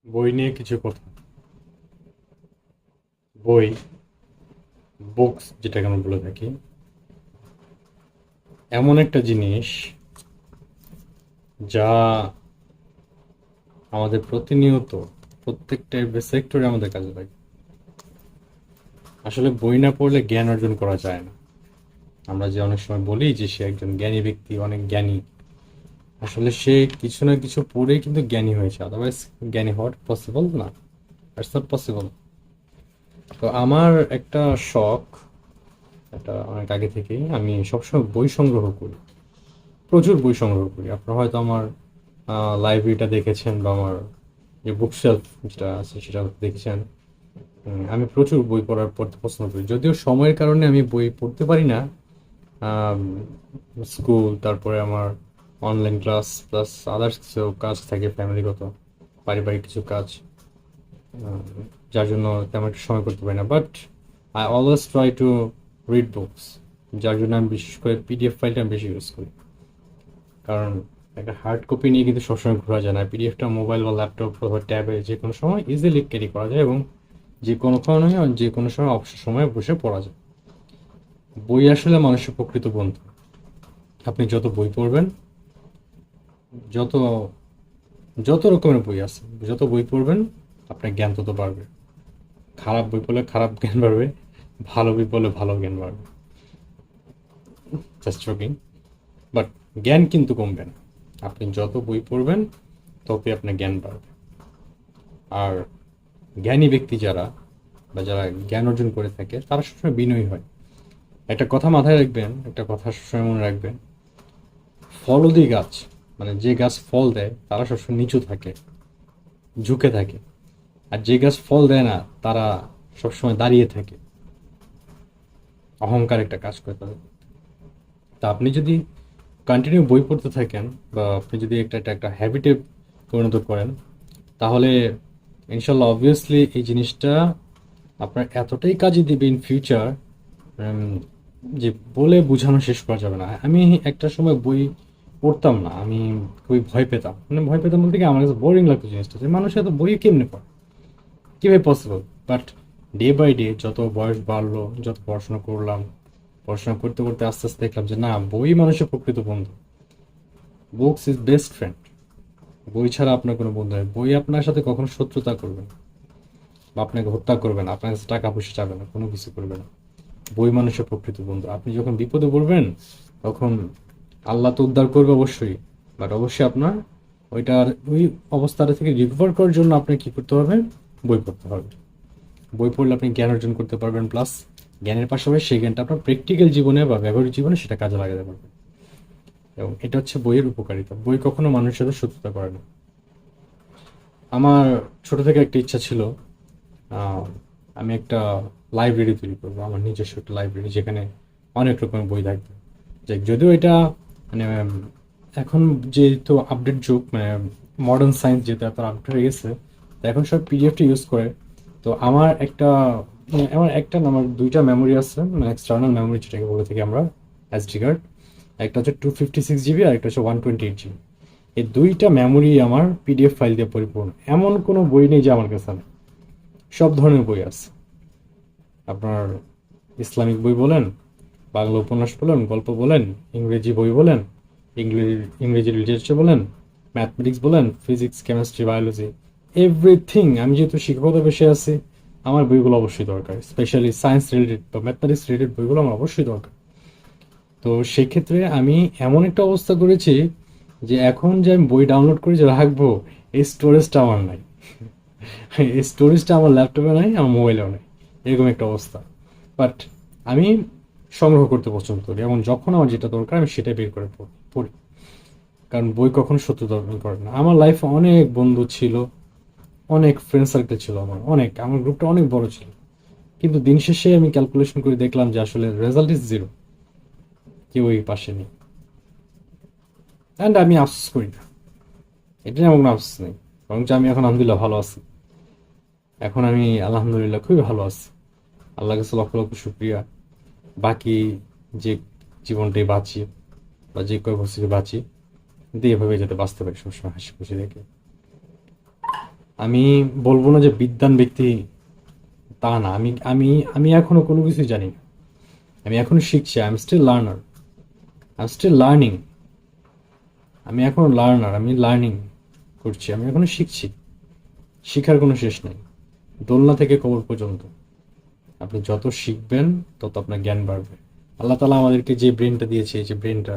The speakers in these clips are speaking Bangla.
বই নিয়ে কিছু কথা। বই, বুকস যেটাকে আমরা বলে থাকি, এমন একটা জিনিস যা আমাদের প্রতিনিয়ত প্রত্যেকটা সেক্টরে আমাদের কাজে লাগে। আসলে বই না পড়লে জ্ঞান অর্জন করা যায় না। আমরা যে অনেক সময় বলি যে সে একজন জ্ঞানী ব্যক্তি, অনেক জ্ঞানী, আসলে সে কিছু না কিছু পড়েই কিন্তু জ্ঞানী হয়েছে, আদারওয়াইজ জ্ঞানী হওয়ার পসিবল না। It's not possible. তো আমার একটা শখ, এটা অনেক আগে থেকেই আমি সবসময় বই সংগ্রহ করি, প্রচুর বই সংগ্রহ করি। আপনারা হয়তো আমার লাইব্রেরিটা দেখেছেন বা আমার যে বুক শেলফ যেটা আছে সেটা দেখেছেন। আমি প্রচুর বই পড়তে পছন্দ করি, যদিও সময়ের কারণে আমি বই পড়তে পারি না। স্কুল, তারপরে আমার অনলাইন ক্লাস প্লাস আদার্স কিছু কাজ থাকে, ফ্যামিলিগত পারিবারিক কিছু কাজ, আহ, যার জন্য তেমন একটা সময় করতে পারি না। But I always try to read books, যার জন্য আমি বিশেষ করে পিডিএফ ফাইলটা আমি বেশি ইউজ করি। কারণ একটা হার্ড কপি নিয়ে কিন্তু সবসময় ঘোরা যায় না। পিডিএফটা মোবাইল বা ল্যাপটপ অথবা ট্যাবে যে কোনো সময় ইজিলি ক্যারি করা যায় এবং যে কোনো কারণে যে কোনো সময় অবসর সময়ে বসে পড়া যায়। বই আসলে মানুষের প্রকৃত বন্ধু। আপনি যত বই পড়বেন, যত যত রকমের বই আছে, যত বই পড়বেন আপনার জ্ঞান তত বাড়বে। খারাপ বই পড়লে খারাপ জ্ঞান বাড়বে, ভালো বই পড়লে ভালো জ্ঞান বাড়বে। Just joking. বাট জ্ঞান কিন্তু কমবে না। আপনি যত বই পড়বেন ততই আপনার জ্ঞান বাড়বে। আর জ্ঞানী ব্যক্তি যারা বা যারা জ্ঞান অর্জন করে থাকে তারা সবসময় বিনয়ী হয়। একটা কথা মাথায় রাখবেন, একটা কথা সবসময় মনে রাখবেন, ফলদি গাছ, মানে যে গাছ ফল দেয় তারা সবসময় নিচু থাকে, ঝুঁকে থাকে। আর যে গাছ ফল দেয় না তারা সবসময় দাঁড়িয়ে থাকে। অহংকার একটা কাজ করে তাদের। তা আপনি যদি কন্টিনিউ বই পড়তে থাকেন বা আপনি যদি একটা একটা একটা হ্যাবিটে পরিণত করেন, তাহলে ইনশাল্লাহ অবভিয়াসলি এই জিনিসটা আপনার এতটাই কাজে দিবে ইন ফিউচার, যে বলে বোঝানো শেষ করা যাবে না। আমি একটা সময় বই পড়তাম না, আমি খুবই ভয় পেতাম। মানে ভয় পেতাম বলতে কি, আমার কাছে বোরিং লাগতো জিনিসটা, যে মানুষ এত বই কেমনে পড়ে, কীভাবে possible. But day by day যত বয়স বাড়লো, যত পড়াশোনা করলাম, পড়াশোনা করতে করতে আস্তে আস্তে দেখলাম যে না, বই মানুষের প্রকৃত বন্ধু। Books is best friend. বই ছাড়া আপনার কোনো বন্ধু নেই। বই আপনার সাথে কখনো শত্রুতা করবে না, বা আপনাকে হত্যা করবে না, আপনার কাছে টাকা পয়সা চাবে না, কোনো কিছু করবে না। বই মানুষের প্রকৃত বন্ধু। আপনি যখন বিপদে পড়বেন তখন আল্লাহ তো উদ্ধার করবে অবশ্যই, বাট অবশ্যই আপনার ওই অবস্থাটা থেকে রিকভার করার জন্য আপনাকে কি করতে হবে? বই পড়তে হবে। বই পড়লে আপনি জ্ঞান অর্জন করতে পারবেন, প্লাস জ্ঞানের পাশাপাশি সেই জ্ঞানটা আপনার প্র্যাকটিক্যাল জীবনে বা ব্যবহারিক জীবনে সেটা কাজে লাগাতে পারবেন। এবং এটা হচ্ছে বইয়ের উপকারিতা। বই কখনো মানুষের সাথে শত্রুতা করে না। আমার ছোট থেকে একটা ইচ্ছা ছিল, আহ, আমি একটা লাইব্রেরি তৈরি করবো, আমার নিজস্ব একটা লাইব্রেরি, যেখানে অনেক রকমের বই থাকবে। যে যদিও এটা মানে এখন যেহেতু আপডেট যুগ, মানে মডার্ন সায়েন্স যেহেতু এত আপডেট হয়ে গেছে, তো এখন সব পিডিএফটা ইউজ করে। তো আমার দুইটা মেমোরি আছে, মানে এক্সটার্নাল মেমোরি যেটাকে বলে থাকি আমরা, এসডি কার্ড। একটা হচ্ছে 256 জিবি আর একটা হচ্ছে 128 জিবি। এই দুইটা মেমোরি আমার পিডিএফ ফাইল দিয়ে পরিপূর্ণ। এমন কোনো বই নেই যে আমার কাছে নেই। সব ধরনের বই আছে। আপনার ইসলামিক বই বলেন, বাংলা উপন্যাস বলেন, গল্প বলেন, ইংরেজি বই বলেন, ইংরেজি লিটারেচার বলেন, ম্যাথমেটিক্স বলেন, ফিজিক্স, কেমিস্ট্রি, বায়োলজি, এভরিথিং। আমি যেহেতু শিক্ষকতা পেশায় আছি, আমার বইগুলো অবশ্যই দরকার। স্পেশালি সায়েন্স রিলেটেড বা ম্যাথমেটিক্স রিলেটেড বইগুলো আমার অবশ্যই দরকার। তো সেক্ষেত্রে আমি এমন একটা অবস্থা করেছি যে এখন যে আমি বই ডাউনলোড করে যে রাখবো, এই স্টোরেজটা আমার নাই। এই স্টোরেজটা আমার ল্যাপটপে নাই, আমার মোবাইলেও নাই। এরকম একটা অবস্থা। বাট আমি সংগ্রহ করতে পছন্দ করি, এবং যখন আমার যেটা দরকার আমি সেটাই বের করে পড়ি। কারণ বই কখনো সত্য দর্পণ করে না। আমার লাইফে অনেক বন্ধু ছিল, অনেক ফ্রেন্ড সার্কেল ছিল, আমার গ্রুপটা অনেক বড় ছিল। কিন্তু দিন শেষে আমি ক্যালকুলেশন করে দেখলাম যে আসলে রেজাল্ট ইজ জিরো। কেউই পাশে নেই। অ্যান্ড আমি আফসোস করি না, এটা নিয়ে আমার কোনো আফসোস নেই। বরঞ্চ আমি এখন আলহামদুলিল্লাহ ভালো আছি। এখন আমি আলহামদুলিল্লাহ খুবই ভালো আছি। আল্লাহ কাছে লক্ষ লক্ষ শুক্রিয়া। বাকি যে জীবনটাই বাঁচি বা যে কয় বছর বাঁচি, কিন্তু এভাবে যাতে বাঁচতে পারি সবসময় হাসি খুশি রেখে। আমি বলবো না যে বিদ্বান ব্যক্তি, তা না। আমি আমি আমি এখনো কোনো কিছুই জানি না। আমি এখনো শিখছি। I am still learner, I am still learning. আমি এখনো লার্নার, আমি লার্নিং করছি, আমি এখনো শিখছি। শিখার কোনো শেষ নেই, দোলনা থেকে কবর পর্যন্ত। আপনি যত শিখবেন তত আপনার জ্ঞান বাড়বে। আল্লাহ তালা আমাদেরকে যে ব্রেনটা দিয়েছে, এই যে ব্রেনটা,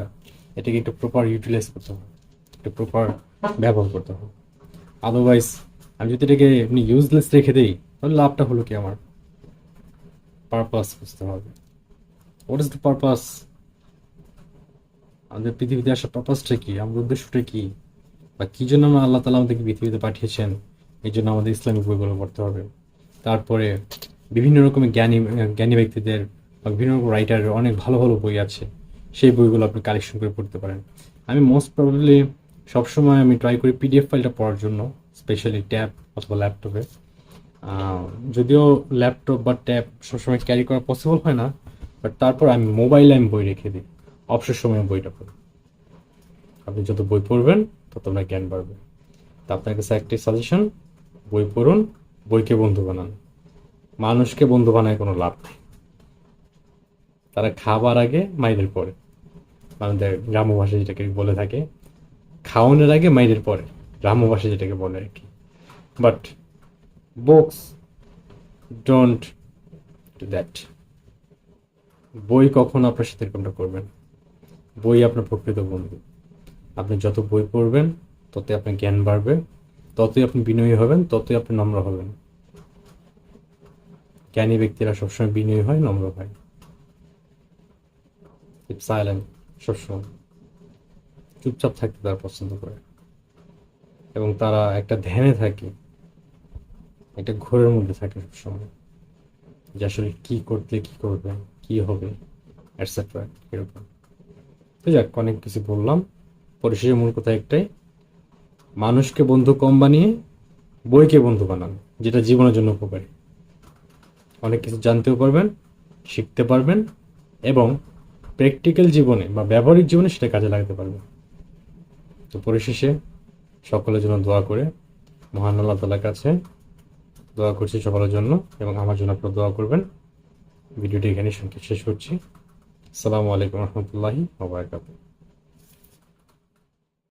এটাকে একটু প্রপার ইউটিলাইজ করতে হবে, একটু প্রপার ব্যবহার করতে হবে। আদারওয়াইজ আমি যদি এটাকে এমনি ইউজলেস রেখে দিই, তাহলে লাভটা হলো কি আমার? পারপাস বুঝতে হবে। What is the purpose? আমাদের পৃথিবীতে আসার পারপাসটা কি, আমাদের উদ্দেশ্যটা কি, বা কি জন্য আমরা আল্লাহ তালা আমাদেরকে পৃথিবীতে পাঠিয়েছেন? এই জন্য আমাদের ইসলামিক বইগুলো পড়তে হবে। তারপরে বিভিন্ন রকমের জ্ঞানী জ্ঞানী ব্যক্তিদের বা বিভিন্ন রকম রাইটারের অনেক ভালো ভালো বই আছে, সেই বইগুলো আপনি কালেকশন করে পড়তে পারেন। আমি মোস্ট প্রবাবলি সবসময় আমি ট্রাই করি পিডিএফ ফাইলটা পড়ার জন্য, স্পেশালি ট্যাব অথবা ল্যাপটপে। যদিও ল্যাপটপ বা ট্যাব সবসময় ক্যারি করা পসিবল হয় না, বাট তারপর আমি মোবাইলে আমি বই রেখে দিই, অবসর সময়ে বইটা পড়ি। আপনি যত বই পড়বেন তত আপনার জ্ঞান বাড়বে। তা আপনার কাছে একটি সাজেশন: বই পড়ুন, বইকে বন্ধু বানান। মানুষকে বন্ধু বানায় কোনো লাভ নেই। তারা খাবার আগে মাইদের পরে, আমাদের গ্রাম্য ভাষায় যেটাকে বলে থাকে, খাওয়ানোর আগে মাইদের পরে, গ্রাম্য ভাষায় যেটাকে বলে আর কি। But books don't do that. বই কখনো আপনার সাথে এরকমটা করবেন। বই আপনার প্রকৃত বন্ধু। আপনি যত বই পড়বেন ততই আপনার জ্ঞান বাড়বে, ততই আপনি বিনয়ী হবেন, ততই আপনি নম্র হবেন। জ্ঞানী ব্যক্তিরা সবসময় বিনয়ী হয়, নম্র হয়, সাইলেন্ট, সবসময় চুপচাপ থাকতে তারা পছন্দ করে। এবং তারা একটা ধ্যানে থাকে, একটা ঘোরের মধ্যে থাকে সবসময়, যে আসলে কি করতে, কি করবে, কি হবে, এটসেট্রা, এরকম। তো যাক, অনেক কিছু বললাম। পরিশেষে মূল কথা একটাই: মানুষকে বন্ধু কম বানিয়ে বইকে বন্ধু বানান, যেটা জীবনের জন্য উপকারী। অনেক কিছু জানতেও পারবেন, শিখতে পারবেন, এবং প্র্যাকটিক্যাল জীবনে বা ব্যবহারিক জীবনে সেটা কাজে লাগাতে পারবেন। তো পরিশেষে সকলের জন্য দোয়া করে, মহান আল্লাহ তাআলার কাছে দোয়া করছি সকলের জন্য, এবং আমার জন্য আপনারা দোয়া করবেন। ভিডিওটি এখানে শেষ করছি। আসসালামু আলাইকুম রহমতুল্লাহি ওয়া বারাকাতুহু।